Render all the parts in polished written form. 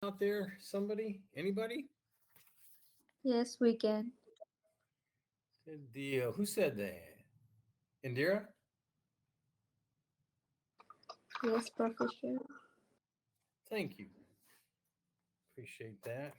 out there? Somebody? Anybody? Yes, we can. Good deal. Who said that? Indira? Yes, Professor. Thank you. Appreciate that.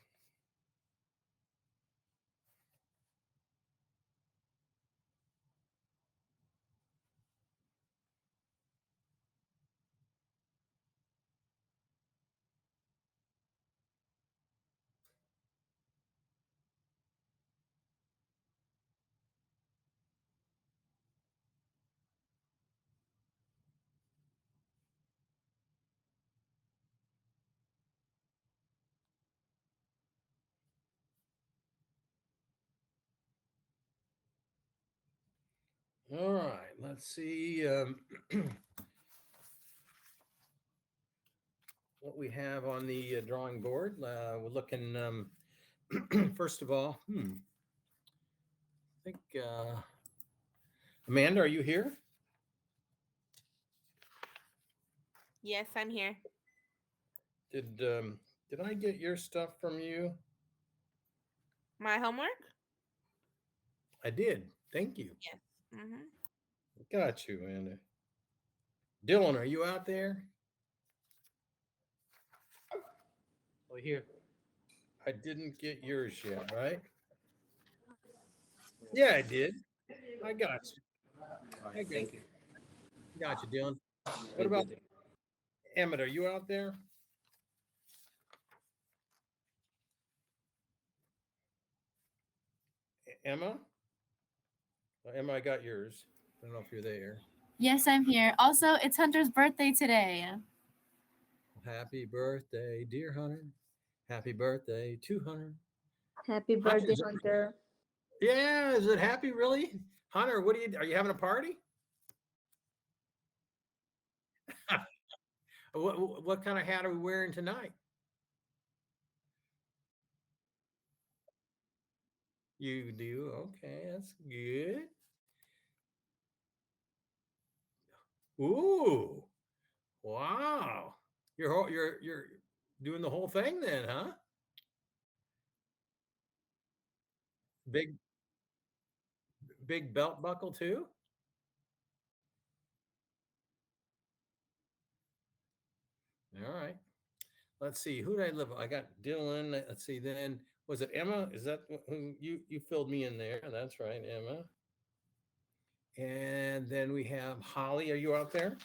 All right. Let's see what we have on the drawing board. We're looking, first of all, I think, Amanda, are you here? Yes, I'm here. Did I get your stuff from you? My homework? I did. Thank you. Yes. Mm-hmm. Got you, Amanda. Dylan, are you out there? Oh, here. I didn't get yours yet, right? Yeah, I did. I got you. I got you, Dylan. What about Emmett? Are you out there? Emma? Emma, I got yours. I don't know if you're there. Yes, I'm here. Also, it's Hunter's birthday today. Happy birthday, dear Hunter. Happy birthday to Hunter. Happy birthday, Hunter. Yeah, is it happy really? Hunter, are you having a party? what kind of hat are we wearing tonight? You do? Okay, that's good. Ooh. Wow. You're doing the whole thing then, huh? Big big belt buckle too? All right. Let's see. Who did I live? I got Dylan. Let's see. Then was it Emma? Is that who you filled me in there? That's right, Emma. And then we have Holly. Are you out there?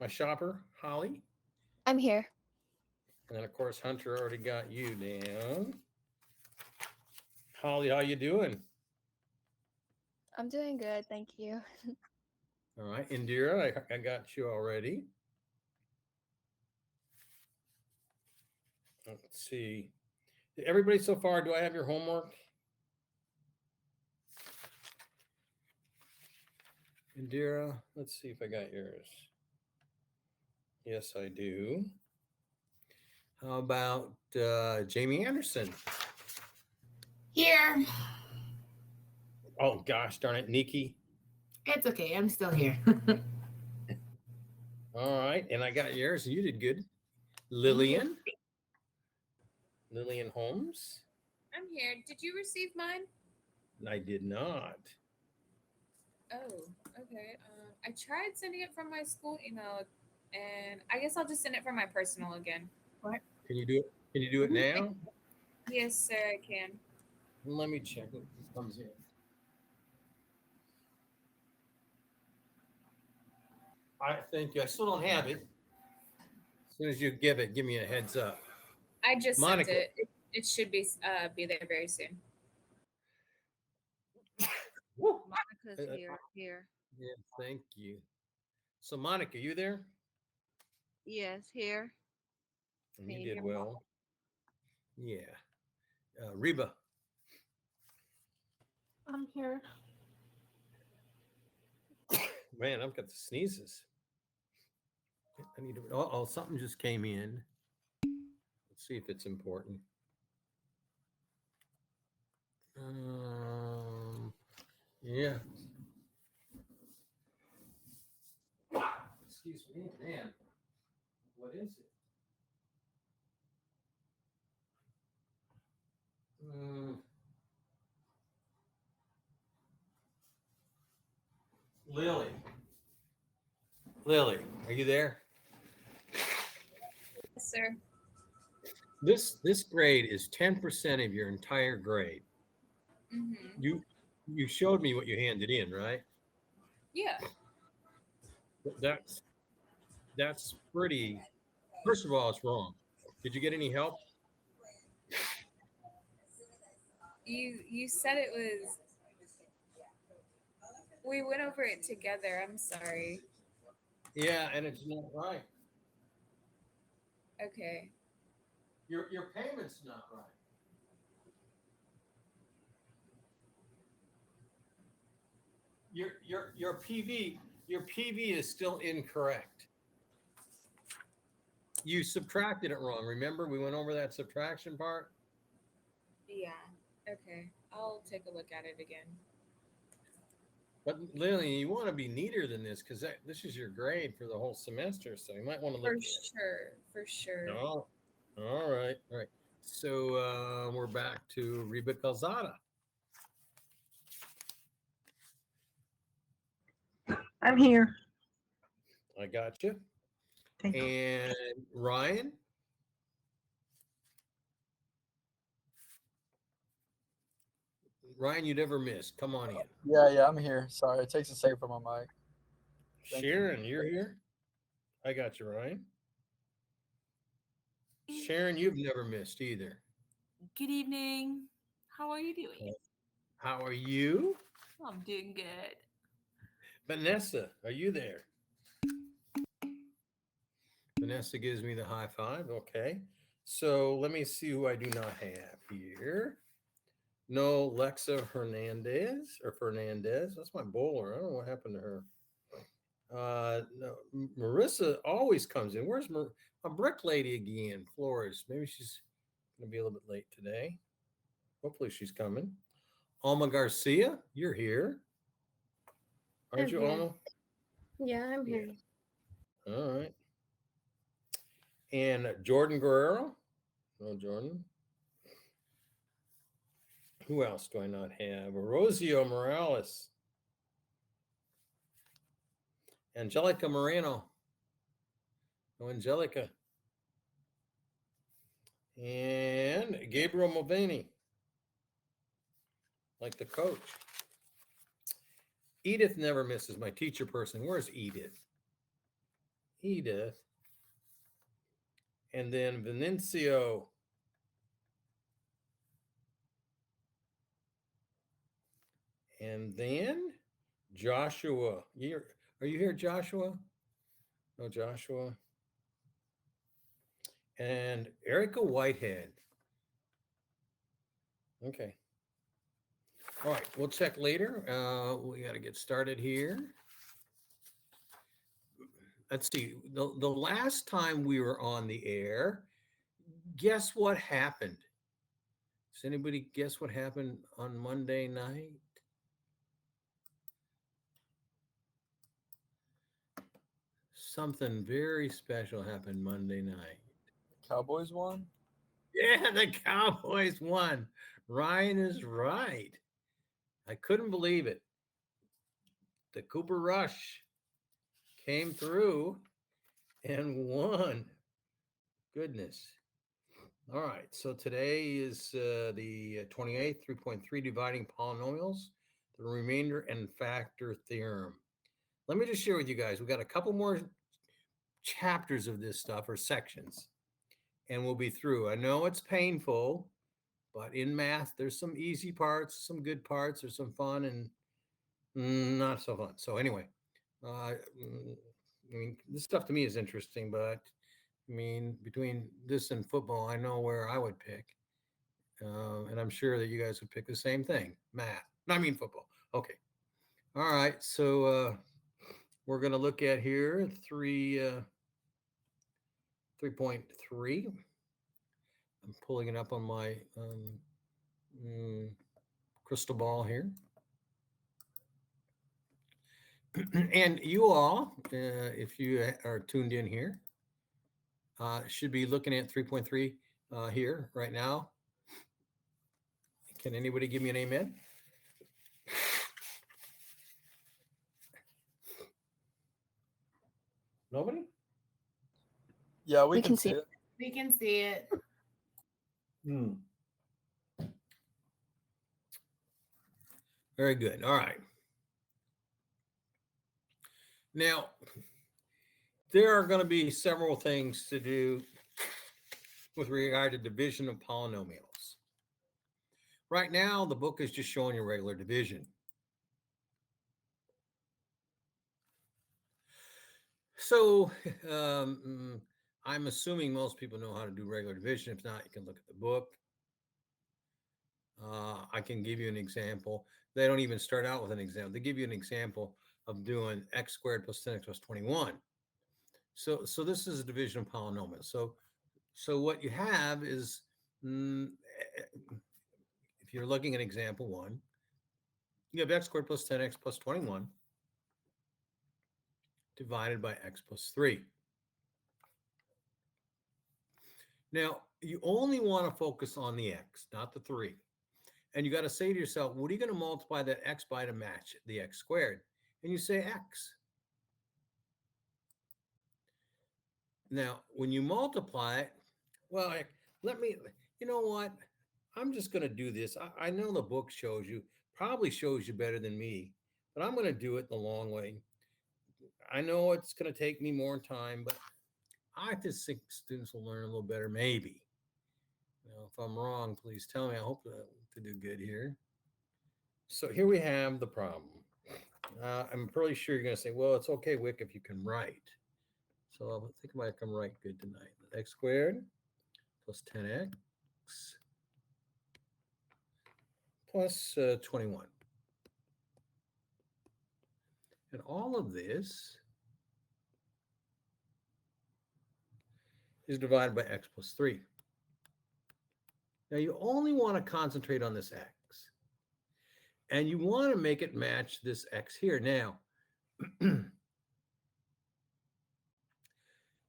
My shopper, Holly. I'm here. And then of course Hunter already got you down. Holly, how you doing? I'm doing good, thank you. All right. Indira, I got you already. Let's see. Everybody so far, do I have your homework? Indira, let's see if I got yours. Yes, I do. How about Jamie Anderson? Here. Oh, gosh darn it, Nikki. It's okay. I'm still here. All right. And I got yours. You did good. Lillian. Lillian Holmes. I'm here. Did you receive mine? I did not. Oh, okay. I tried sending it from my school email, and I guess I'll just send it from my personal again. What? Can you do it? Can you do it now? Yes, sir, I can. Let me check what comes in. I thank you. I still don't have it. As soon as you give me a heads up. I just Monica. sent it. It should be there very soon. Monica's here. Yeah, thank you. So Monica, you there? Yes, here. And Can you you did hear me? well. Yeah. Reba. I'm here. Man, I've got the sneezes. I need to. Oh, something just came in. Let's see if it's important. Yeah. Excuse me, man. Lily, are you there? Yes, sir. This grade is 10% of your entire grade. Mm-hmm. You showed me what you handed in, right? Yeah. That's pretty. First of all, it's wrong. Did you get any help? You said it was. We went over it together. I'm sorry. Yeah, and it's not right. Okay. Your payment's not right. Your PV is still incorrect. You subtracted it wrong. Remember, we went over that subtraction part. Yeah. Okay. I'll take a look at it again. But Lily, you want to be neater than this because this is your grade for the whole semester, so you might want to look For at it. sure. For sure. Oh, all right. So we're back to Reba Calzada. I'm here. I got you. Thank you. And Ryan. Ryan, you never missed. Come on in. Yeah, I'm here. Sorry, it takes a second for my mic. Thank you. Sharon, you're here. I got you, Ryan. Sharon, you've never missed either. Good evening. How are you doing? How are you? I'm doing good. Vanessa, are you there? Vanessa gives me the high five. Okay. So let me see who I do not have here. No, Lexa Hernandez or Fernandez. That's my bowler. I don't know what happened to her. No, Marissa always comes in. Where's my brick lady again? Flores. Maybe she's gonna be a little bit late today. Hopefully she's coming. Alma Garcia, you're here. Aren't you, Alma? Yeah, I'm here. All right. And Jordan Guerrero. No, Jordan. Who else do I not have? Rosio Morales. Angelica Moreno. No, Angelica. And Gabriel Mulvaney. Like the coach. Edith never misses, my teacher person. Where's Edith? Edith. And then Venancio. And then Joshua. Are you here, Joshua? No, Joshua. And Erica Whitehead. Okay. All right, we'll check later. We got to get started here. Let's see. The last time we were on the air, guess what happened? Does anybody guess what happened on Monday night? Something very special happened Monday night. Cowboys won? Yeah, the Cowboys won. Ryan is right. I couldn't believe it. The Cooper Rush came through and won. Goodness. All right. So today is the 28th, 3.3 dividing polynomials, the remainder and factor theorem. Let me just share with you guys. We got a couple more chapters of this stuff or sections, and we'll be through. I know it's painful, but in math, there's some easy parts, some good parts, there's some fun and not so fun. So anyway, I mean, this stuff to me is interesting, but I mean, between this and football, I know where I would pick. And I'm sure that you guys would pick the same thing, math. I mean, football. Okay. All right. So we're going to look at here 3.3. I'm pulling it up on my crystal ball here. And you all, if you are tuned in here, should be looking at 3.3 here right now. Can anybody give me an amen? Nobody? Yeah, we We can can see see it. We can see it. Hmm. Very good. All right. Now, there are going to be several things to do with regard to division of polynomials. Right now, the book is just showing you regular division. So I'm assuming most people know how to do regular division. If not, you can look at the book. I can give you an example. They don't even start out with an example. They give you an example of doing x squared plus 10x plus 21. So this is a division of polynomials. So what you have is, if you're looking at example 1, you have x squared plus 10x plus 21 divided by x plus 3. Now, you only want to focus on the x, not the 3. And you got to say to yourself, what are you going to multiply that x by to match the x squared? And you say x. Now, when you multiply it, well, you know what? I'm just going to do this. I know the book shows you, probably shows you better than me, but I'm going to do it the long way. I know it's going to take me more time, but I just think students will learn a little better, maybe. Now, if I'm wrong, please tell me. I hope to do good here. So here we have the problem. I'm pretty sure you're going to say, well, it's okay, Wick, if you can write. So I think I can write good tonight. X squared plus 10x plus 21. And all of this is divided by x plus 3. Now, you only want to concentrate on this x. And you want to make it match this x here. Now,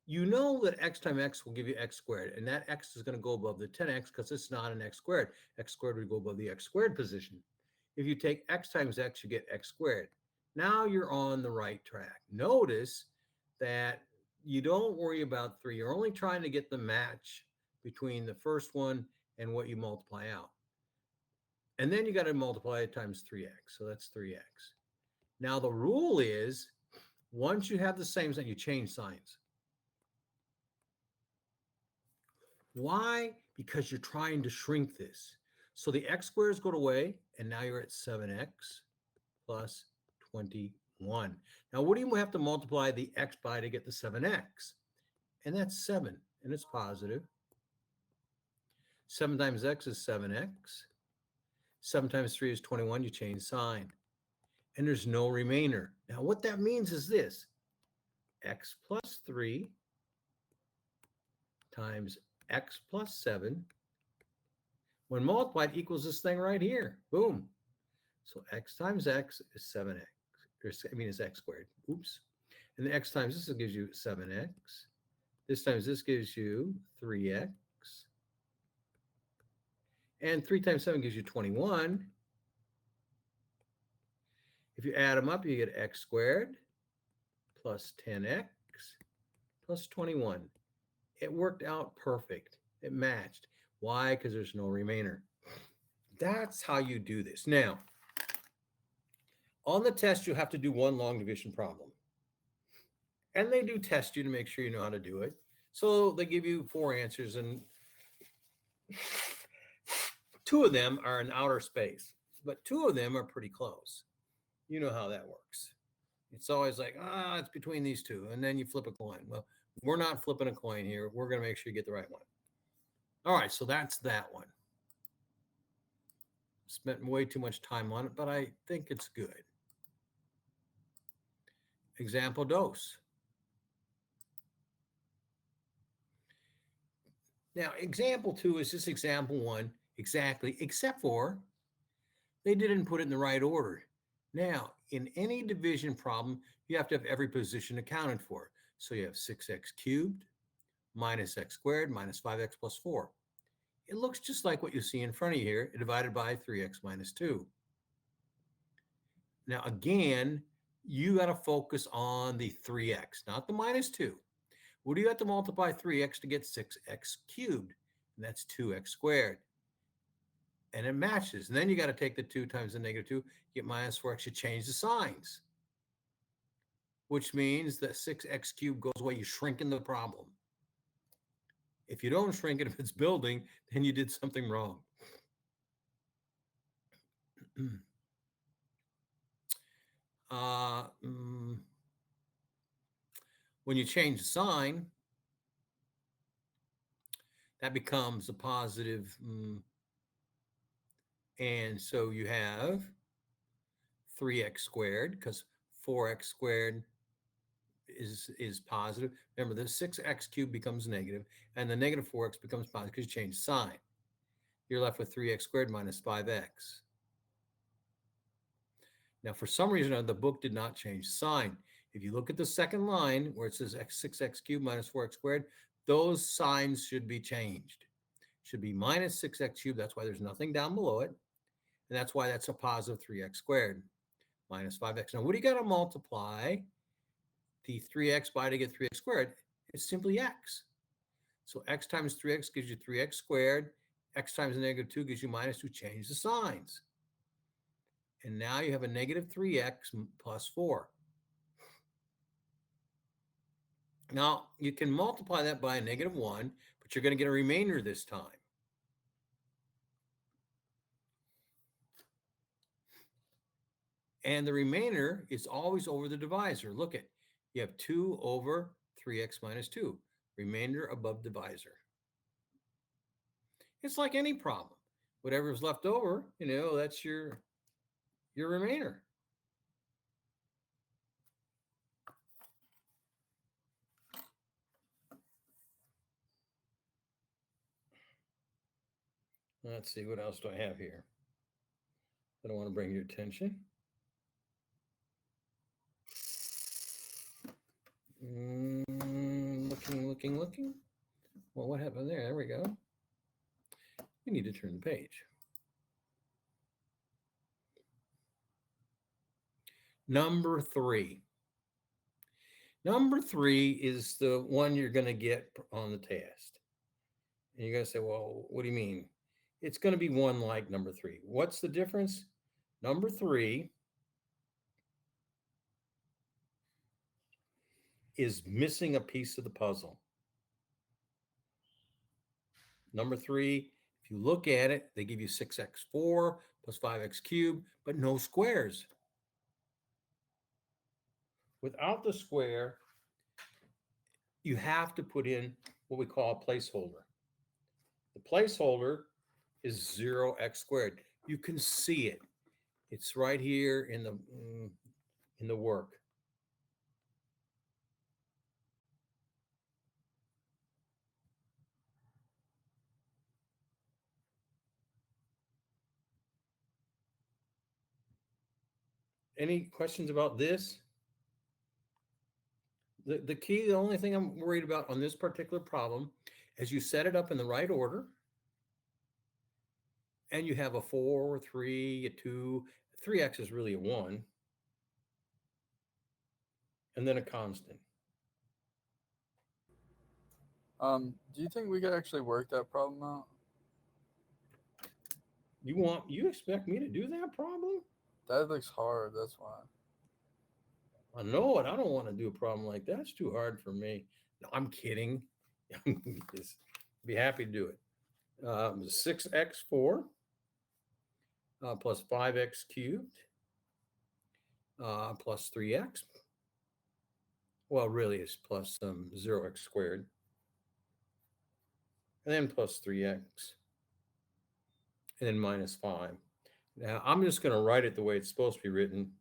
you know that x times x will give you x squared. And that x is going to go above the 10x because it's not an x squared. X squared would go above the x squared position. If you take x times x, you get x squared. Now you're on the right track. Notice that you don't worry about 3. You're only trying to get the match between the first one and what you multiply out. And then you got to multiply it times 3x. So that's 3x. Now the rule is, once you have the same sign, you change signs. Why? Because you're trying to shrink this. So the x squares go away, and now you're at 7x plus 21. Now, what do you have to multiply the x by to get the 7x? And that's 7, and it's positive. 7 times x is 7x. 7 times 3 is 21. You change sign. And there's no remainder. Now, what that means is this. X plus 3 times x plus 7, when multiplied, equals this thing right here. Boom. So x times x is 7x. It's x squared. Oops. And the x times this gives you 7x. This times this gives you 3x. And 3 times 7 gives you 21. If you add them up, you get x squared plus 10x plus 21. It worked out perfect. It matched. Why? Because there's no remainder. That's how you do this. Now, on the test, you have to do one long division problem. And they do test you to make sure you know how to do it. So they give you 4 answers, and 2 of them are in outer space, but 2 of them are pretty close. You know how that works. It's always like, it's between these 2, and then you flip a coin. Well, we're not flipping a coin here. We're going to make sure you get the right one. All right, so that's that one. Spent way too much time on it, but I think it's good. Example dose. Now, example 2 is just example 1 exactly, except for they didn't put it in the right order. Now, in any division problem, you have to have every position accounted for. So you have 6x cubed minus x squared minus 5x plus 4. It looks just like what you see in front of you here, divided by 3x minus 2. Now, again, you got to focus on the 3x, not the minus 2. What do you have to multiply 3x to get 6x cubed? And that's 2x squared. And it matches. And then you got to take the 2 times the negative 2, get minus 4x. You change the signs, which means that 6x cubed goes away. You shrink in the problem. If you don't shrink it, if it's building, then you did something wrong. When you change the sign, that becomes a positive, and so you have 3x squared, because 4x squared is positive. Remember, the 6x cubed becomes negative, and the negative 4x becomes positive because you change the sign. You're left with 3x squared minus 5x. Now, for some reason, the book did not change sign. If you look at the second line where it says 6x cubed minus 4x squared, those signs should be changed. Should be minus 6x cubed. That's why there's nothing down below it. And that's why that's a positive 3x squared minus 5x. Now, what do you got to multiply the 3x by to get 3x squared? It's simply x. So x times 3x gives you 3x squared. X times the negative 2 gives you minus 2. Change the signs. And now you have a negative 3x plus 4. Now, you can multiply that by a negative 1, but you're going to get a remainder this time. And the remainder is always over the divisor. Look at, you have 2 over 3x minus 2. Remainder above divisor. It's like any problem. Whatever is left over, that's your remainder. Let's see, what else do I have here? I don't want to bring your attention. Looking. Well, what happened there? There we go. We need to turn the page. Number 3. Number 3 is the one you're going to get on the test. And you're going to say, well, what do you mean? It's going to be one like number 3. What's the difference? Number 3 is missing a piece of the puzzle. Number 3, if you look at it, they give you 6x4 plus 5x cubed, but no squares. Without the square, you have to put in what we call a placeholder. The placeholder is 0x squared. You can see it. It's right here in the work. Any questions about this? The key, the only thing I'm worried about on this particular problem is you set it up in the right order, and you have a 4, 3, a 2, 3x is really a 1, and then a constant. Do you think we could actually work that problem out? You expect me to do that problem? That looks hard, that's why. I know it. I don't want to do a problem like that. It's too hard for me. No, I'm kidding. Just be happy to do it. 6x4 plus 5x cubed plus 3x. Well, really, it's plus 0x squared. And then plus 3x. And then minus 5. Now, I'm just going to write it the way it's supposed to be written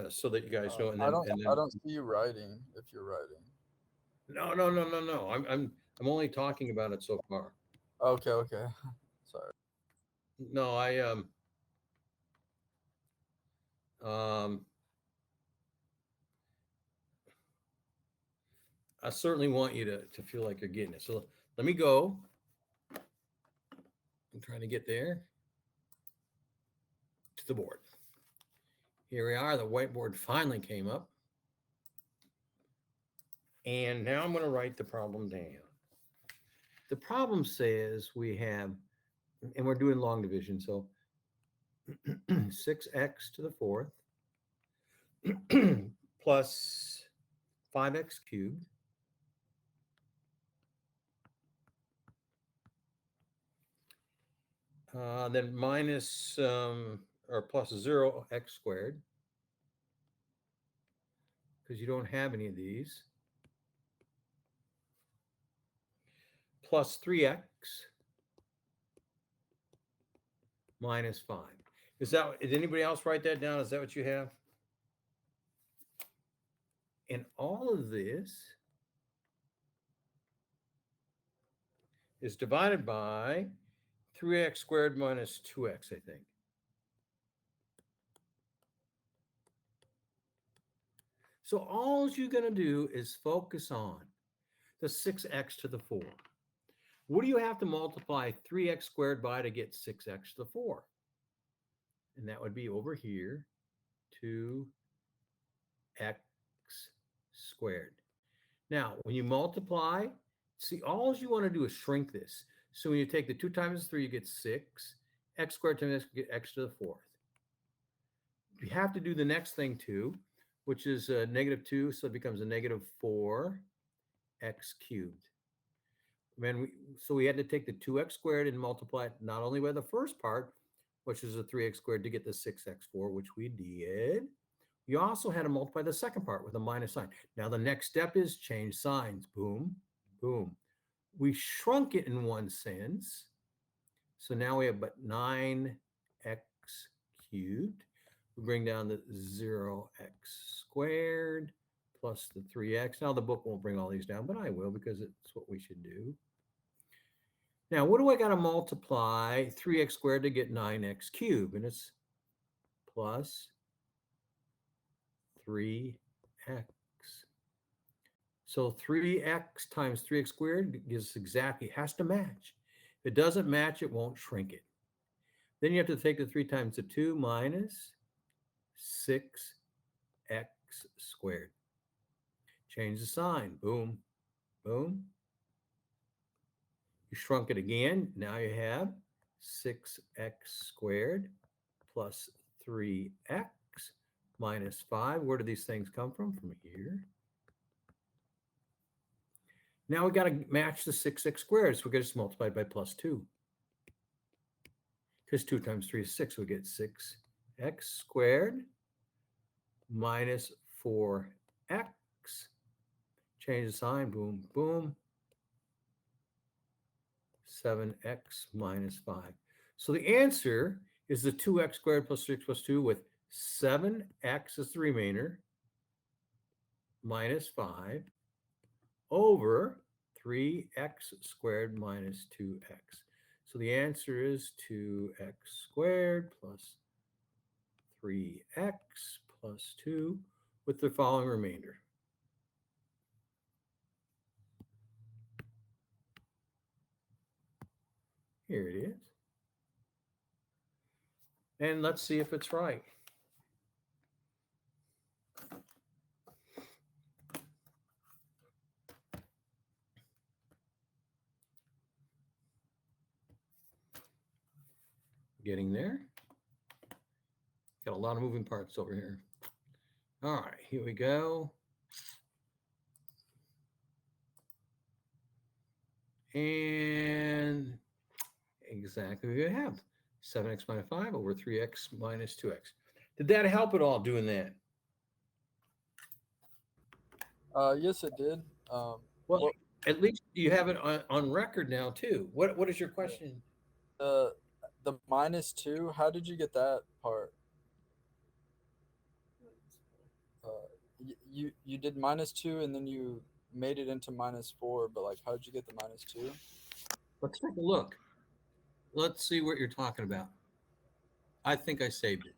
so that you guys know. And then, I don't see you writing if you're writing. No. I'm only talking about it so far. Okay. Sorry. No, I certainly want you to feel like you're getting it. So let me go. I'm trying to get there to the board. Here we are. The whiteboard finally came up. And now I'm going to write the problem down. The problem says we have, and we're doing long division, so 6x to the fourth plus 5x cubed then minus or plus 0x squared, because you don't have any of these, plus 3x minus 5. Did anybody else write that down? Is that what you have? And all of this is divided by 3x squared minus 2x, I think. So all you're going to do is focus on the 6x to the 4. What do you have to multiply 3x squared by to get 6x to the 4? And that would be over here, 2x squared. Now, when you multiply, see, all you want to do is shrink this. So when you take the 2 times 3, you get 6. X squared times x, you get x to the 4th. You have to do the next thing too, which is negative 2, so it becomes a negative 4x cubed. So we had to take the 2x squared and multiply it not only by the first part, which is a 3x squared, to get the 6x4, which we did. We also had to multiply the second part with a minus sign. Now the next step is change signs. Boom, boom. We shrunk it in one sense. So now we have but 9x cubed. We bring down the 0x squared plus the 3x. Now the book won't bring all these down, but I will, because it's what we should do. Now, what do I got to multiply 3x squared to get 9x cubed? And it's plus 3x. So 3x times 3x squared gives exactly, has to match. If it doesn't match, it won't shrink it. Then you have to take the 3 times the 2 minus 6x squared. Change the sign. Boom, boom. You shrunk it again. Now you have 6x squared plus 3x minus 5. Where do these things come from? From here. Now we got to match the 6x squared. So we got to just multiply by plus 2. Because 2 times 3 is 6. So we get 6x squared minus 4x. Change the sign. Boom, boom. 7x minus 5. So the answer is the 2x squared plus 6 plus 2 with 7x as the remainder minus 5 over 3x squared minus 2x. So the answer is 2x squared plus 3x plus 2 with the following remainder. Here it is. And let's see if it's right. Getting there. Got a lot of moving parts over here. All right, here we go. And exactly what we have. 7x minus 5 over 3x minus 2x. Did that help at all doing that? Yes, it did. Well, at least you have it on record now too. What is your question? The minus 2, how did you get that part? You did minus 2 and then you made it into minus 4, but like, how did you get the minus 2? Let's take a look. Let's see what you're talking about. I think I saved it.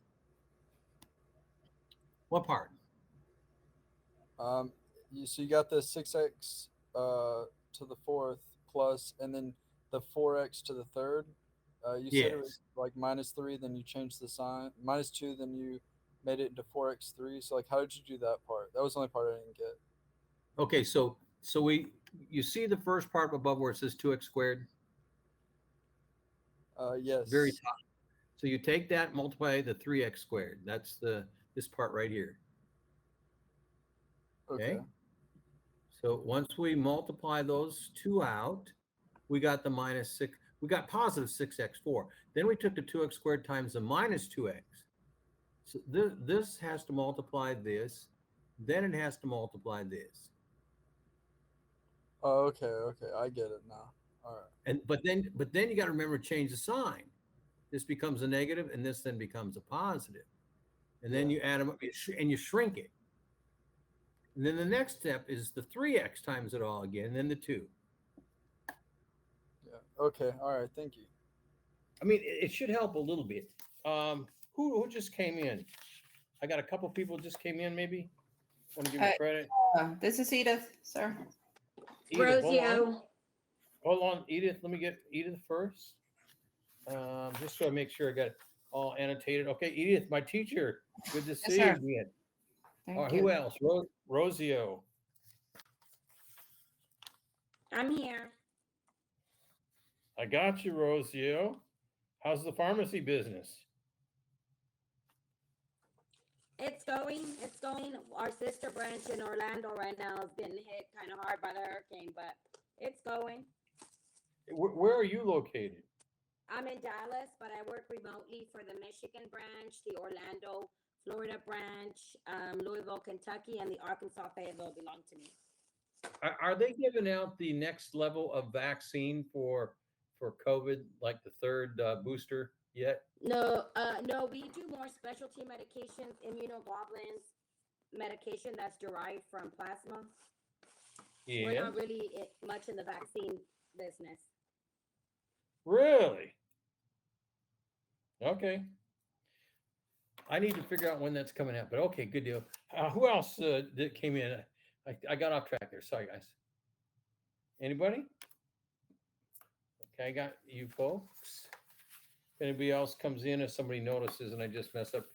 What part? So you got the 6x to the 4th plus, and then the 4x to the 3rd. You said it was like minus 3, then you changed the sign. Minus 2, then you made it into 4x3. So like, how did you do that part? That was the only part I didn't get. Okay, so you see the first part above where it says 2x squared? Yes. Very top. So you take that, multiply the 3x squared. That's this part right here. Okay. So once we multiply those two out, we got the minus 6. We got positive 6x4. Then we took the 2x squared times the minus 2x. So this has to multiply this. Then it has to multiply this. Oh, okay. Okay. I get it now. All right. And but then you got to remember to change the sign. This becomes a negative, and this then becomes a positive. And then you add them up, and you shrink it. And then the next step is the 3x times it all again, and then the 2. Yeah. Okay. All right. Thank you. I mean, it should help a little bit. Who just came in? I got a couple people just came in. Maybe want to give you credit. This is Edith, sir. Edith, Rosio. hold on, Edith. Let me get Edith first. Just so I make sure I got it all annotated. Okay, Edith, my teacher. Good to see you sir. again. Thank All right, you. who else? Rosio. I'm here. I got you, Rosio. How's the pharmacy business? It's going. It's going. Our sister branch in Orlando right now is getting hit kind of hard by the hurricane, but it's going. Where are you located? I'm in Dallas, but I work remotely for the Michigan branch, the Orlando, Florida branch, Louisville, Kentucky, and the Arkansas Fayetteville belong to me. Are they giving out the next level of vaccine for COVID, like the third booster yet? No, we do more specialty medications, immunoglobulins, medication that's derived from plasma. Yeah. We're not really much in the vaccine business. Really? Okay. I need to figure out when that's coming out, but okay, good deal. Who else that came in? I got off track there. Sorry, guys. Anybody? Okay, I got you folks. If anybody else comes in, if somebody notices and I just mess up,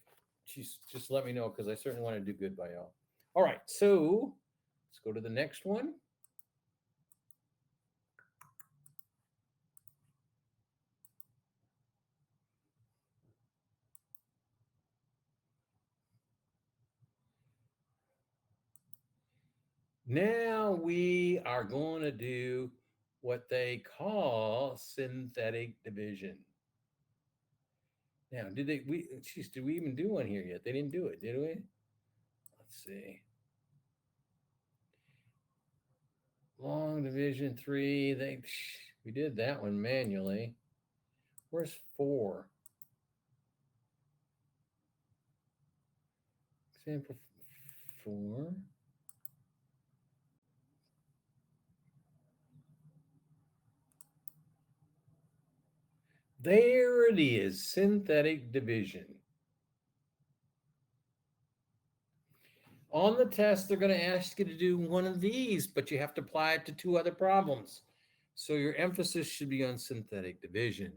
just let me know because I certainly want to do good by y'all. All right, so let's go to the next one. Now we are going to do what they call synthetic division. Now, did we even do one here yet? They didn't do it, did we? Let's see. Long division 3, we did that one manually. Where's 4? Example 4. There it is, synthetic division. On the test, they're going to ask you to do one of these, but you have to apply it to 2 other problems. So your emphasis should be on synthetic division.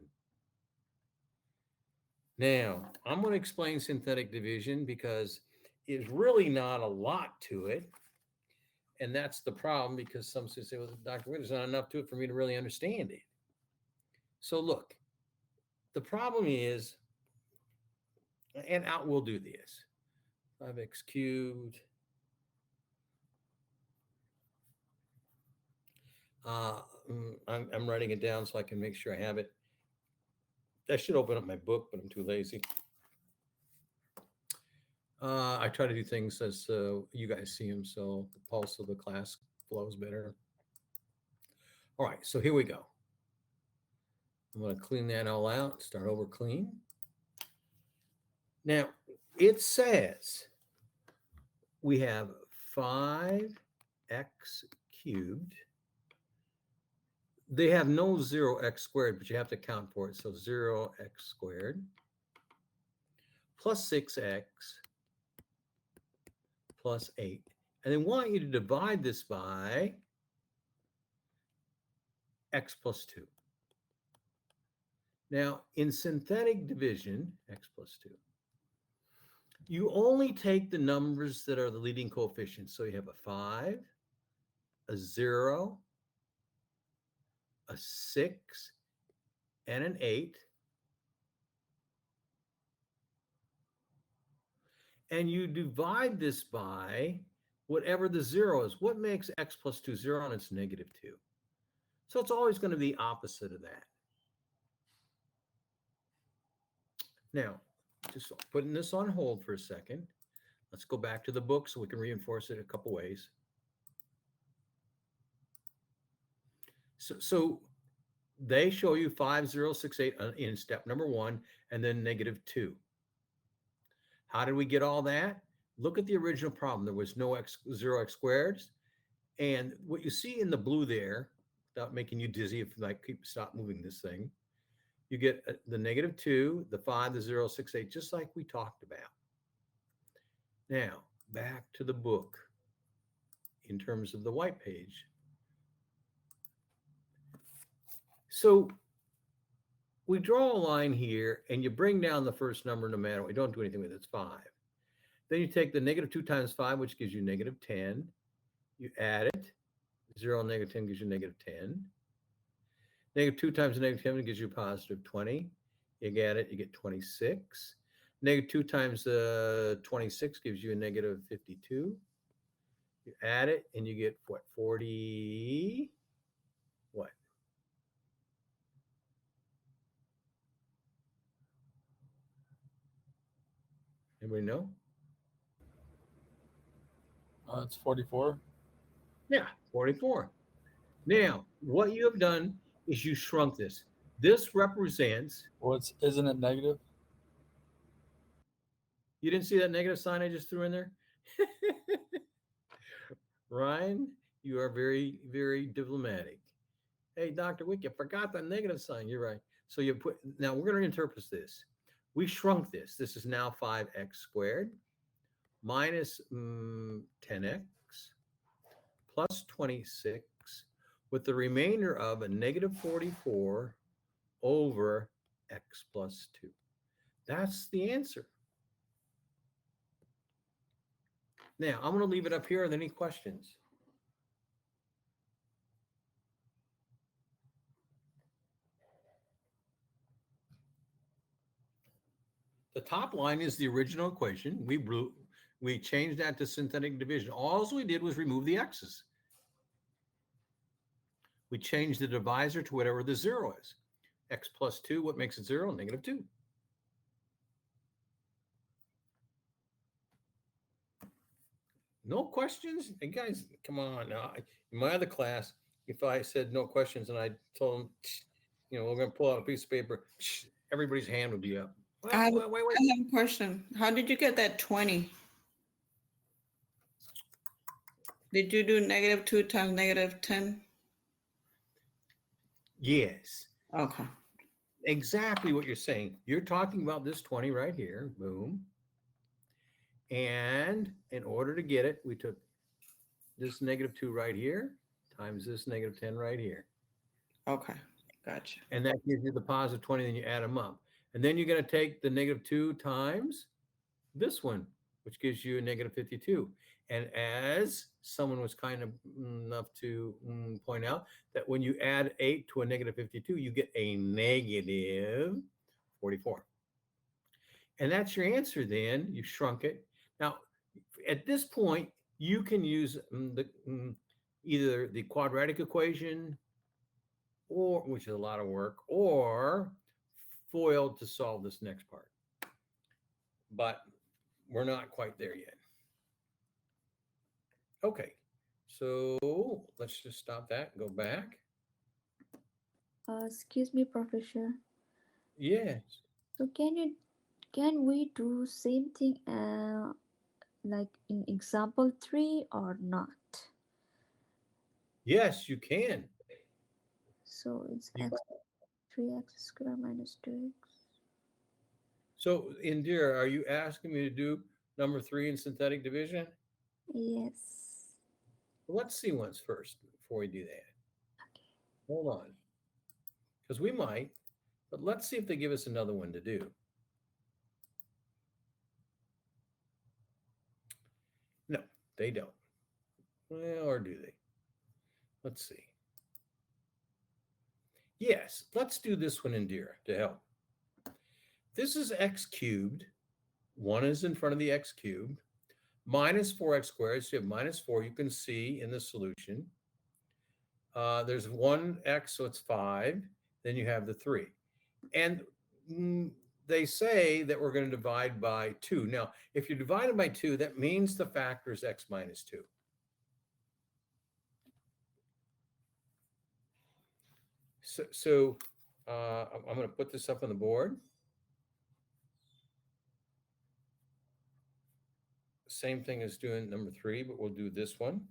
Now, I'm going to explain synthetic division because it's really not a lot to it. And that's the problem because some students say, well, Dr. Witt, there's not enough to it for me to really understand it. So look, the problem is, and we'll do this, 5x cubed. I'm writing it down so I can make sure I have it. I should open up my book, but I'm too lazy. I try to do things as you guys see them, so the pulse of the class flows better. All right, so here we go. I'm going to clean that all out, start over clean. Now, it says we have 5x cubed. They have no 0x squared, but you have to account for it. So 0x squared plus 6x plus 8. And they want you to divide this by x plus 2. Now, in synthetic division, x plus 2, You only take the numbers that are the leading coefficients. So you have a 5, a 0, a 6, and an 8. And you divide this by whatever the 0 is. What makes x plus 2 0? And it's negative 2. So it's always going to be opposite of that. Now, just putting this on hold for a second. Let's go back to the book so we can reinforce it a couple ways. So they show you 5, 0, 6, 8 in step number 1, and then negative 2. How did we get all that? Look at the original problem. There was no 0x squared. And what you see in the blue there, without making you dizzy if I stop moving this thing, you get the negative 2, the 5, the 0, 6, 8, just like we talked about. Now, back to the book in terms of the white page. So we draw a line here, and you bring down the first number no matter what. You don't do anything with it. It's 5. Then you take the negative 2 times 5, which gives you negative 10. You add it. 0 and negative 10 gives you negative 10. Negative 2 times negative 10 gives you positive 20. You add it, you get 26. Negative 2 times 26 gives you a negative 52. You add it, and you get what, 40? What? Anybody know? It's 44. Yeah, 44. Now, what you have done is you shrunk this. This represents. Well, isn't it negative? You didn't see that negative sign I just threw in there? Ryan, you are very, very diplomatic. Hey, Dr. Wick, you forgot the negative sign. You're right. So you put, now we're going to interpret this. We shrunk this. This is now 5x squared minus 10x plus 26 with the remainder of a negative 44 over x plus 2. That's the answer. Now, I'm going to leave it up here. Are there any questions? The top line is the original equation. We changed that to synthetic division. All we did was remove the x's. We changed the divisor to whatever the 0 is. X plus 2, what makes it 0? Negative 2. No questions? Hey guys, come on now. In my other class, if I said no questions and I told them, we're going to pull out a piece of paper, everybody's hand would be up. I have a question. How did you get that 20? Did you do negative 2 times negative 10? Yes. Okay. Exactly what you're saying. You're talking about this 20 right here. Boom. And in order to get it, we took this negative 2 right here times this negative 10 right here. Okay. Gotcha. And that gives you the positive 20, then you add them up. And then you're going to take the negative 2 times this one, which gives you a negative 52. And as someone was kind enough to point out, that when you add 8 to a negative 52, you get a negative 44. And that's your answer then. You shrunk it. Now, at this point, you can use either the quadratic equation, or which is a lot of work, or FOIL to solve this next part. But we're not quite there yet. Okay, so let's just stop that and go back. Excuse me, Professor. Yes. So can we do same thing like in example 3 or not? Yes, you can. So it's x 3x squared minus 2x. So Indira, are you asking me to do number 3 in synthetic division? Yes. Let's see once first before we do that. Okay. Hold on. Because we might, but let's see if they give us another one to do. They don't. Well, or do they? Let's see. Yes, let's do this one, Indira, to help. This is x cubed. 1 is in front of the x cubed. Minus 4x squared. So you have minus 4. You can see in the solution. There's 1x, so it's 5. Then you have the 3. And they say that we're going to divide by 2. Now, if you're divided by 2, that means the factor is x minus 2. So I'm going to put this up on the board. Same thing as doing number 3, but we'll do this one.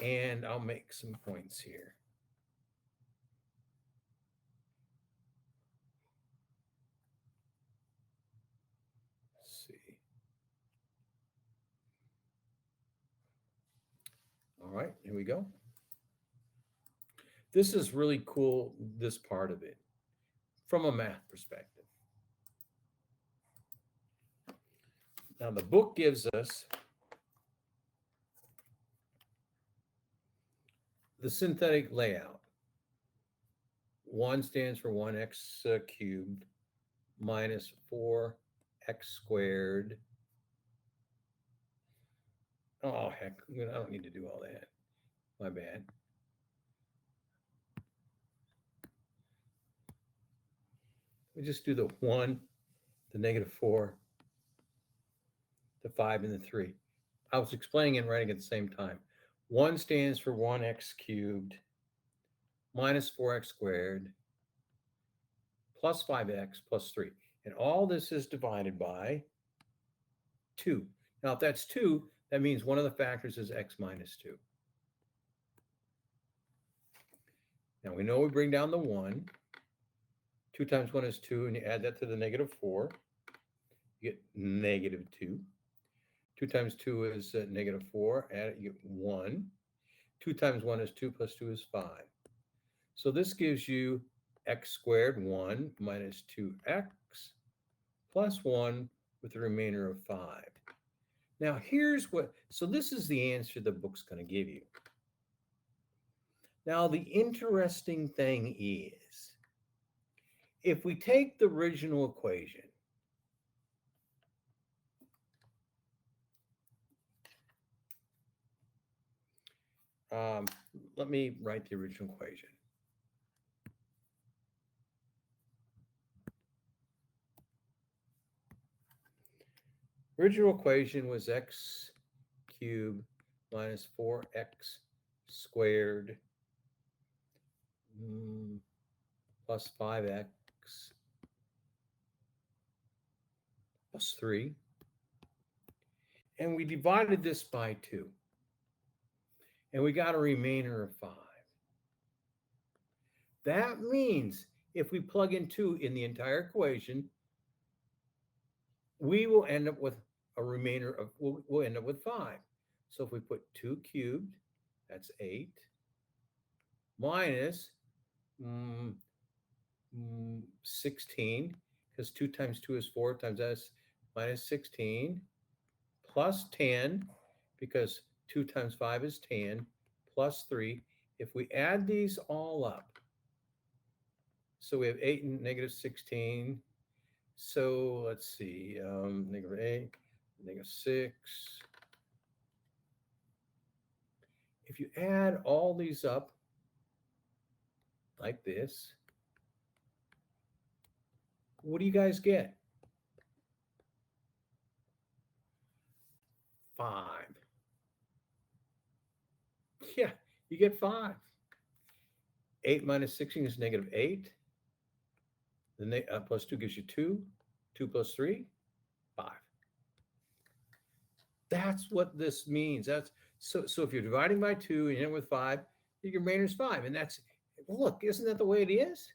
And I'll make some points here. Let's see. All right, here we go. This is really cool, this part of it, from a math perspective. Now, the book gives us the synthetic layout. 1 stands for 1x cubed minus 4x squared. Oh, heck, I don't need to do all that. My bad. We just do the 1, the negative 4, the 5, and the 3. I was explaining and writing at the same time. 1 stands for 1x cubed minus 4x squared plus 5x plus 3. And all this is divided by 2. Now, if that's 2, that means one of the factors is x minus 2. Now, we know we bring down the 1. 2 times 1 is 2, and you add that to the negative 4. You get negative 2. 2 times 2 is negative 4. Add it, you get 1. 2 times 1 is 2 plus 2 is 5. So this gives you x squared 1 minus 2x plus 1 with a remainder of 5. Now here's what, so this is the answer the book's going to give you. Now the interesting thing is, if we take the original equation, let me write the original equation. Original equation was x cubed minus 4x squared plus 5x plus 3. And we divided this by 2. And we got a remainder of 5. That means if we plug in 2 in the entire equation, we will end up with a remainder of, we'll end up with 5. So if we put 2 cubed, that's 8, minus 16, because 2 times 2 is 4 times s, minus 16, plus 10, because 2 times 5 is 10, plus 3. If we add these all up, so we have 8 and negative 16. So let's see, negative 8, negative 6. If you add all these up like this, what do you guys get? 5. Yeah, you get 5. 8 minus 16 is negative 8. The plus 2 gives you 2. 2 plus 3, 5. That's what this means. That's so if you're dividing by 2 and you end with 5, your remainder is 5. And that's, look, isn't that the way it is?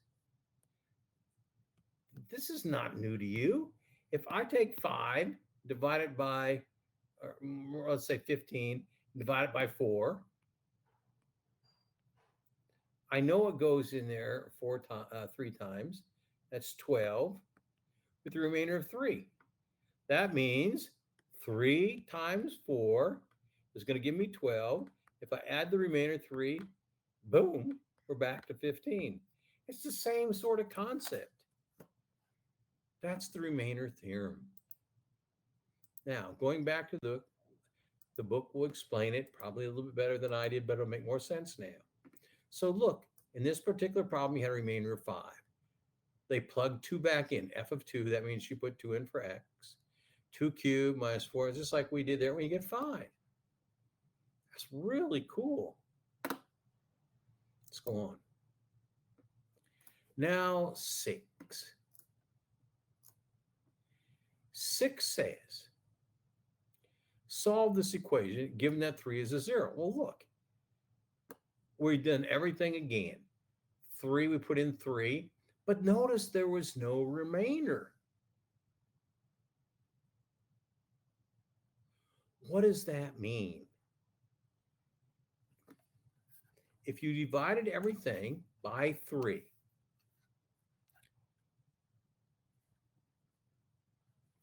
This is not new to you. If I take 5, divide it by, or let's say 15, divide it by 4, I know it goes in there 3 times. That's 12 with the remainder of 3. That means 3 times 4 is going to give me 12. If I add the remainder 3, boom, we're back to 15. It's the same sort of concept. That's the remainder theorem. Now, going back to the book will explain it probably a little bit better than I did, but it'll make more sense now. So look, in this particular problem, you had a remainder of 5. They plugged 2 back in, f of 2. That means you put 2 in for x. 2 cubed minus 4, just like we did there when you get 5. That's really cool. Let's go on. Now 6. 6 says, solve this equation given that 3 is a 0. Well, look, we've done everything again. 3, we put in 3, but notice there was no remainder. What does that mean? If you divided everything by 3,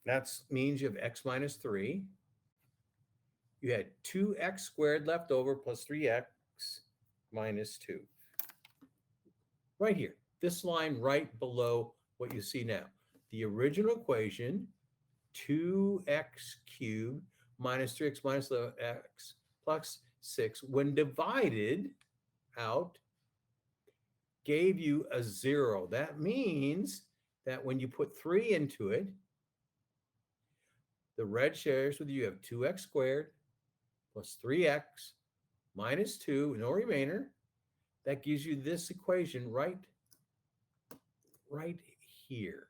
that means you have x minus 3. You had 2x squared left over plus 3x minus 2. Right here, this line right below what you see now. The original equation, 2x cubed minus 3x minus x plus 6, when divided out, gave you a 0. That means that when you put 3 into it, the red shares with you. You have 2x squared plus 3x minus 2, no remainder. That gives you this equation right here.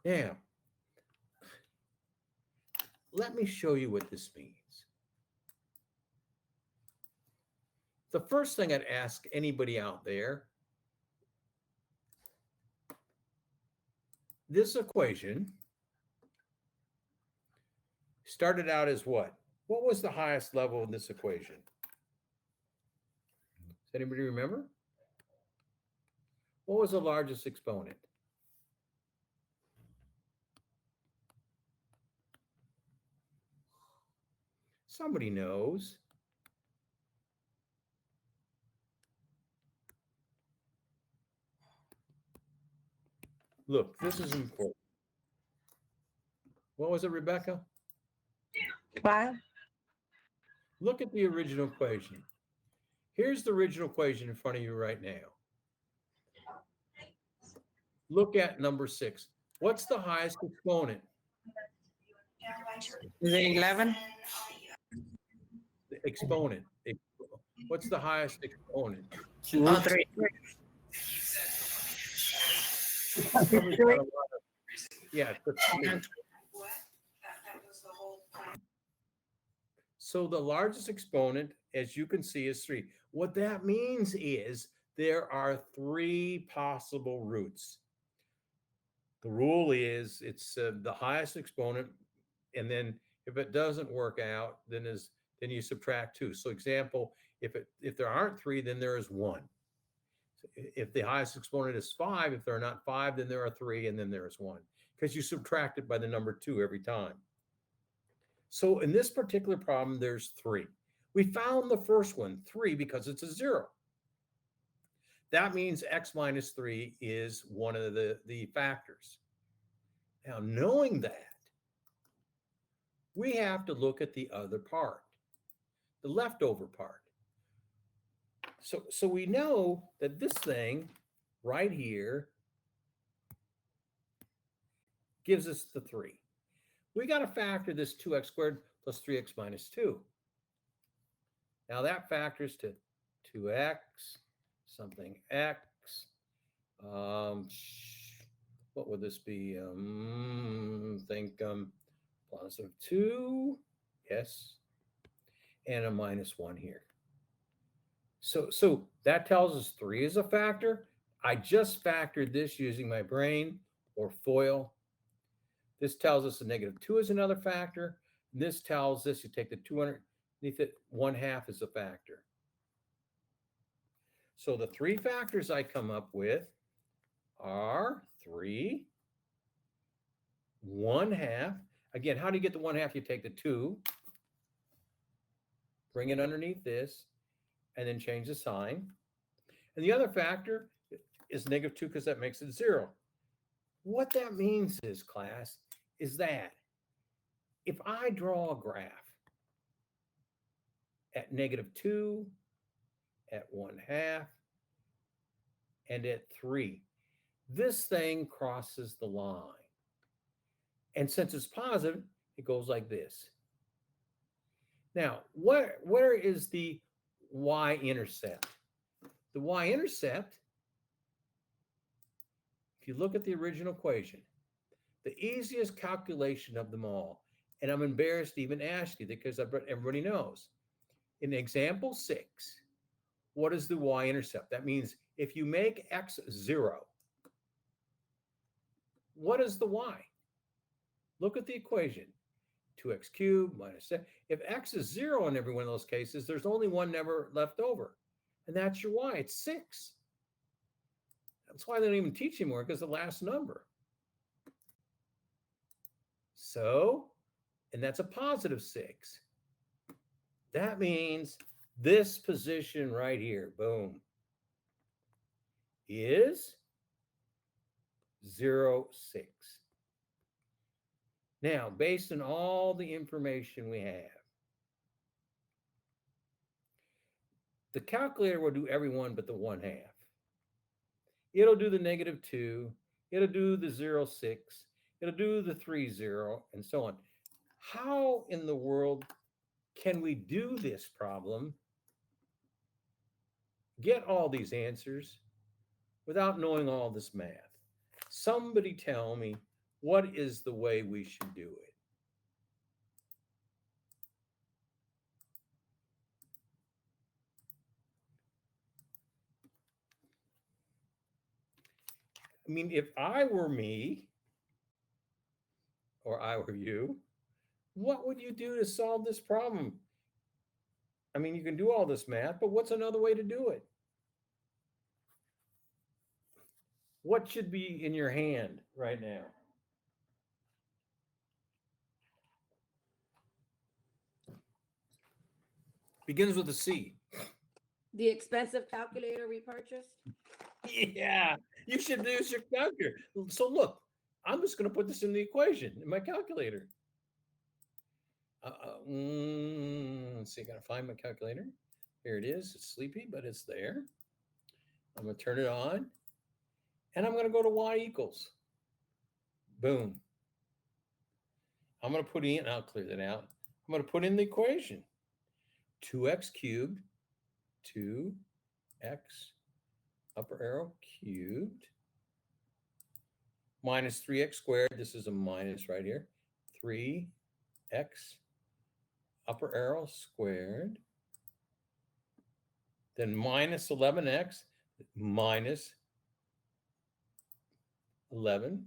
Now, let me show you what this means. The first thing I'd ask anybody out there, this equation started out as what? What was the highest level in this equation? Does anybody remember? What was the largest exponent? Somebody knows. Look, this is important. What was it, Rebecca? 5. Look at the original equation. Here's the original equation in front of you right now. Look at number 6. What's the highest exponent? Is it 11? The exponent. What's the highest exponent? Oh, 3. Yeah, it's a 3. So the largest exponent, as you can see, is 3. What that means is there are 3 possible roots. The rule is it's the highest exponent, and then if it doesn't work out, then you subtract 2. So example, if there aren't 3, then there is 1. So if the highest exponent is 5, if there are not 5, then there are 3, and then there is 1, because you subtract it by the number 2 every time. So in this particular problem, there's 3. We found the first one, 3, because it's a 0. That means x minus 3 is one of the factors. Now, knowing that, we have to look at the other part, the leftover part. So we know that this thing right here gives us the 3. We got to factor this 2x squared plus 3x minus 2. Now that factors to 2x, something x. What would this be? Positive 2, yes, and a minus 1 here. So that tells us 3 is a factor. I just factored this using my brain or FOIL. This tells us a negative 2 is another factor. And this tells us you take the 2 underneath it, 1/2 is a factor. So the 3 factors I come up with are 3 1/2. Again, how do you get the 1/2? You take the 2, bring it underneath this, and then change the sign. And the other factor is -2 because that makes it 0. What that means is, class, is that if I draw a graph at -2, at 1/2, and at 3, this thing crosses the line. And since it's positive, it goes like this. Now, where is the y-intercept? The y-intercept, if you look at the original equation, the easiest calculation of them all, and I'm embarrassed to even ask you because everybody knows. In example 6, what is the y-intercept? That means if you make x 0, what is the y? Look at the equation. 2x cubed minus 7. If x is 0 in every one of those cases, there's only one number left over. And that's your y. It's 6. That's why they don't even teach anymore, because the last number. So, and that's a positive 6. That means this position right here, boom, is 0, 6. Now, based on all the information we have, the calculator will do every one but the 1/2. It'll do the -2. It'll do the 0, 6. It'll do the 3, 0, and so on. How in the world can we do this problem, get all these answers, without knowing all this math? Somebody tell me, what is the way we should do it? I mean, if I were me, or I were you, what would you do to solve this problem? I mean, you can do all this math, but what's another way to do it? What should be in your hand right now? Begins with a C. The expensive calculator we purchased. Yeah, you should use your calculator. So look, I'm just going to put this in the equation in my calculator. Let's see, I got to find my calculator. Here it is. It's sleepy, but it's there. I'm going to turn it on, and I'm going to go to y equals. Boom. I'm going to put in, I'll clear that out. I'm going to put in the equation. 2x cubed, 2x upper arrow cubed, minus 3x squared. This is a minus right here. 3x upper arrow squared. Then minus 11x minus 11x.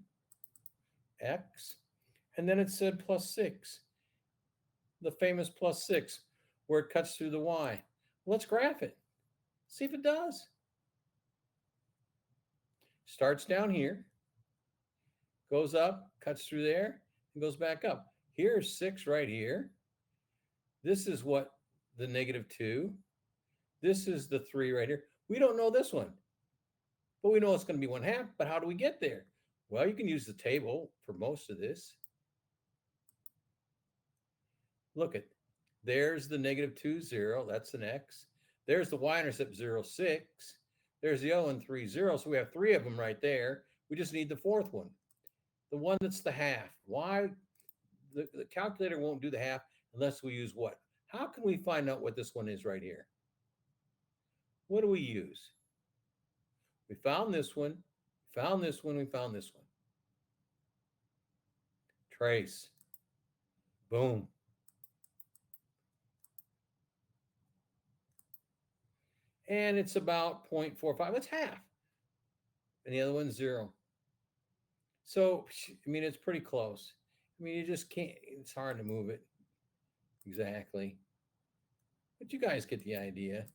And then it said plus 6. The famous plus 6, where it cuts through the y. Let's graph it. See if it does. Starts down here, goes up, cuts through there, and goes back up. Here's 6 right here. This is what the -2. This is the 3 right here. We don't know this one, but we know it's going to be 1/2. But how do we get there? Well, you can use the table for most of this. Look at, there's the -2, 0. That's an x. There's the y-intercept, 0, 6. There's the other one, 3, 0. So we have 3 of them right there. We just need the 4th one, the one that's the half. Why? The calculator won't do the half unless we use what? How can we find out what this one is right here? What do we use? We found this one, found this one, we found this one. Trace. Boom. And it's about 0.45. That's half. And the other one's 0. So, I mean, it's pretty close. I mean, you just can't, it's hard to move it exactly. But you guys get the idea.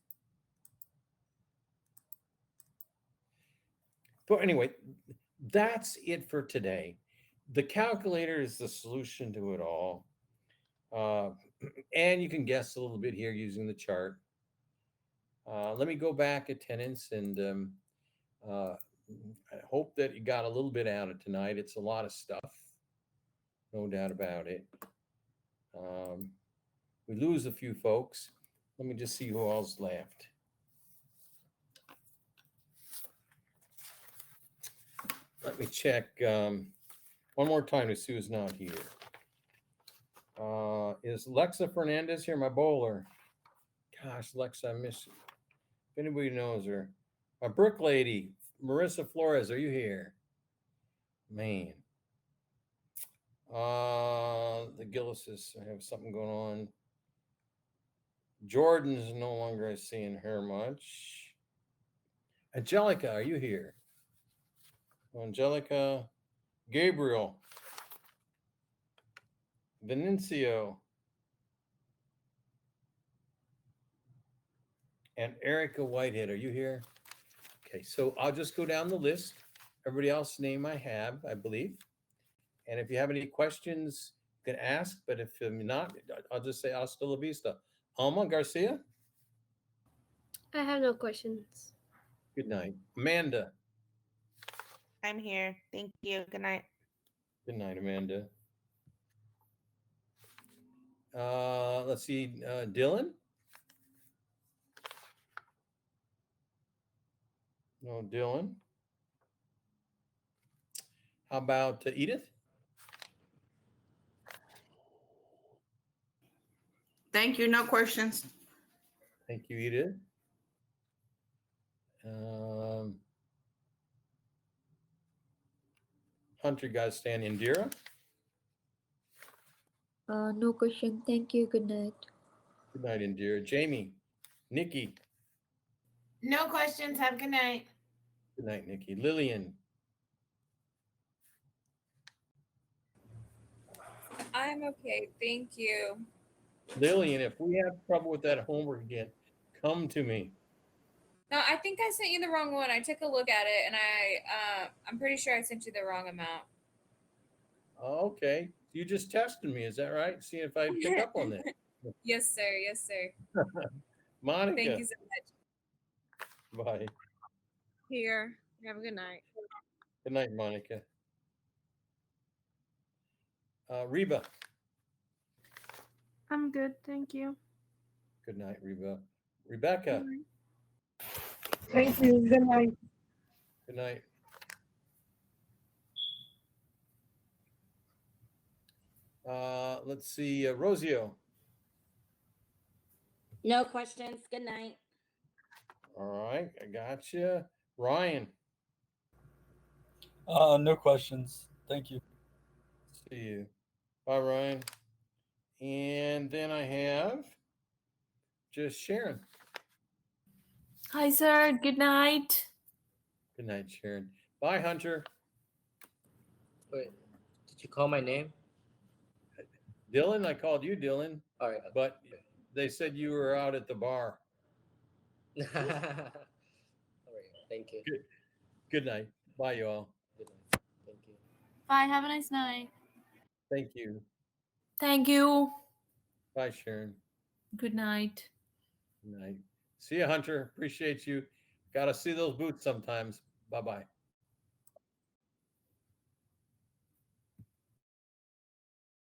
But anyway, that's it for today. The calculator is the solution to it all. And you can guess a little bit here using the chart. Let me go back attendance and I hope that you got a little bit out of tonight. It's a lot of stuff, no doubt about it. We lose a few folks. Let me just see who else left. Let me check one more time to see who's not here. Is Lexa Fernandez here, my bowler? Gosh, Lexa, I miss you. If anybody knows her. My brick lady, Marissa Flores, are you here? Man. The Gillises, I have something going on. Jordan's no longer seeing her much. Angelica, are you here? Angelica, Gabriel, Venancio, and Erica Whitehead, are you here? Okay, so I'll just go down the list. Everybody else's name I have, I believe. And if you have any questions, you can ask, but if not, I'll just say hasta la vista. Alma Garcia? I have no questions. Good night. Amanda? I'm here. Thank you. Good night. Good night, Amanda. Let's see, Dylan? No, Dylan. How about Edith? Thank you. No questions. Thank you, Edith. Hunter got stand Indira. No question. Thank you. Good night. Good night, Indira. Jamie, Nikki. No questions. Have a good night. Good night, Nikki. Lillian. I'm okay. Thank you. Lillian, if we have trouble with that homework again, come to me. No, I think I sent you the wrong one. I took a look at it and I'm pretty sure I sent you the wrong amount. Okay. You just tested me, is that right? See if I pick up on that. Yes, sir. Yes, sir. Monica. Thank you so much. Bye. Here. Have a good night. Good night, Monica. Reba. I'm good. Thank you. Good night, Reba. Rebecca. Thank you. Good night. Good night. Let's see, Rosio. No questions. Good night. All right, I got you. Ryan. No questions. Thank you. See you. Bye, Ryan. And then I have just Sharon. Hi, sir. Good night. Good night, Sharon. Bye, Hunter. Wait, did you call my name? Dylan, I called you Dylan, All right. but they said you were out at the bar. All right. Thank you. Good night. Bye, you all. Good night. Thank you. Bye. Have a nice night. Thank you. Thank you. Bye, Sharon. Good night. Good night. See you, Hunter. Appreciate you. Got to see those boots sometimes. Bye-bye.